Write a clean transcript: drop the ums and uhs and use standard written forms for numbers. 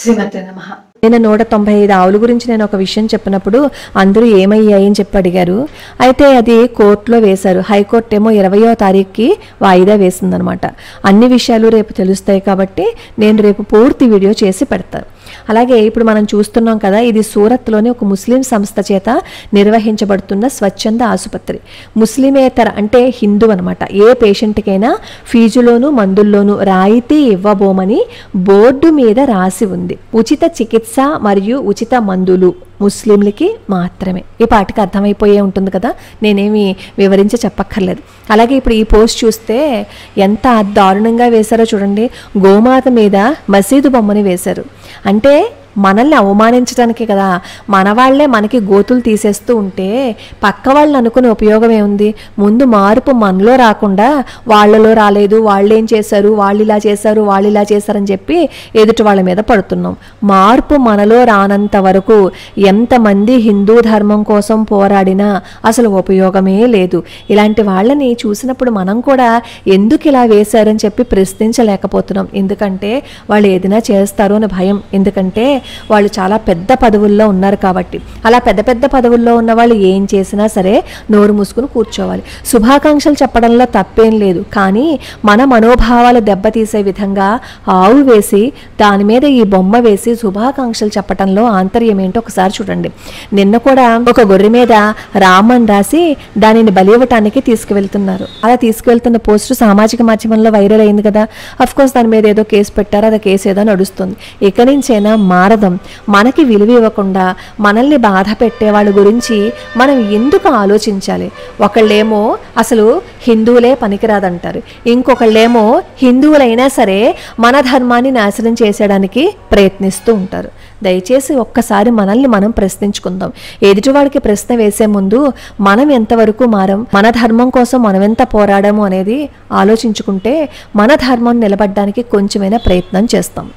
శ్రీమతే నమః. నేను 195 ఆవుల గురించి నేను ఒక విషయం చెప్పినప్పుడు అందరూ ఏమయ్యాయి అని చెప్పి అడిగారు. అయితే అది కోర్టులో వేశారు. హైకోర్టు ఏమో 20వ తారీఖుకి వాయిదా వేసిందనమాట. అన్ని విషయాలు రేపు తెలుస్తాయి కాబట్టి నేను రేపు పూర్తి వీడియో చేసి పెడతాను. అలాగే ఇప్పుడు మనం చూస్తున్నాం కదా, ఇది సూరత్లోని ఒక ముస్లిం సంస్థ చేత నిర్వహించబడుతున్న స్వచ్ఛంద ఆసుపత్రి. ముస్లిమేతర అంటే హిందూ అనమాట. ఏ పేషెంట్కైనా ఫీజులోను మందుల్లోనూ రాయితీ ఇవ్వబోమని బోర్డు మీద రాసి ఉంది. ఉచిత చికిత్స మరియు ఉచిత మందులు ముస్లింలకి మాత్రమే. ఈ పాటికి అర్థమైపోయే ఉంటుంది కదా, నేనేమి వివరించి చెప్పక్కర్లేదు. అలాగే ఇప్పుడు ఈ పోస్ట్ చూస్తే ఎంత దారుణంగా వేశారో చూడండి. గోమాత మీద మసీదు బొమ్మని వేశారు. అంటే మనల్ని అవమానించడానికి కదా, మన వాళ్లే మనకి గోతులు తీసేస్తూ ఉంటే పక్క వాళ్ళని అనుకునే ఉపయోగం ఏముంది? ముందు మార్పు మనలో రాకుండా వాళ్ళలో రాలేదు, వాళ్ళు ఏం చేశారు, వాళ్ళు ఇలా చేశారు, వాళ్ళు ఇలా చేశారని చెప్పి ఎదుటి వాళ్ళ మీద పడుతున్నాం. మార్పు మనలో రానంత వరకు ఎంతమంది హిందూ ధర్మం కోసం పోరాడినా అసలు ఉపయోగమే లేదు. ఇలాంటి వాళ్ళని చూసినప్పుడు మనం కూడా ఎందుకు ఇలా వేశారని చెప్పి ప్రశ్నించలేకపోతున్నాం. ఎందుకంటే వాళ్ళు ఏదైనా చేస్తారు అని భయం. ఎందుకంటే వాళ్ళు చాలా పెద్ద పదవుల్లో ఉన్నారు కాబట్టి. అలా పెద్ద పెద్ద పదవుల్లో ఉన్న వాళ్ళు ఏం చేసినా సరే నోరు మూసుకుని కూర్చోవాలి. శుభాకాంక్షలు చెప్పడంలో తప్పేం లేదు, కానీ మన మనోభావాలు దెబ్బతీసే విధంగా ఆవు వేసి దాని మీద ఈ బొమ్మ వేసి శుభాకాంక్షలు చెప్పడంలో ఆంతర్యం ఏంటో ఒకసారి చూడండి. నిన్న కూడా ఒక గొర్రె మీద రామన్ రాసి దానిని బలివ్వటానికి తీసుకువెళ్తున్నారు. అలా తీసుకువెళ్తున్న పోస్టు సామాజిక మాధ్యమంలో వైరల్ అయింది కదా. అఫ్కోర్స్ దాని మీద ఏదో కేసు పెట్టారు, అది కేసు ఏదో నడుస్తుంది. ఇక నుంచైనా మారదం. మనకి విలువ ఇవ్వకుండా మనల్ని బాధ పెట్టే వాళ్ళ గురించి మనం ఎందుకు ఆలోచించాలి? ఒకళ్ళేమో అసలు హిందువులే పనికిరాదంటారు, ఇంకొకళ్ళేమో హిందువులైనా సరే మన ధర్మాన్ని నాశనం చేసేయడానికి ప్రయత్నిస్తూ ఉంటారు. దయచేసి ఒక్కసారి మనల్ని మనం ప్రశ్నించుకుందాం. ఎదుటివాడికి ప్రశ్న వేసే ముందు మనం ఎంతవరకు మారం, మన ధర్మం కోసం మనం ఎంత పోరాడము అనేది ఆలోచించుకుంటే మన ధర్మం నిలబడడానికి కొంచెమైనా ప్రయత్నం చేస్తాం.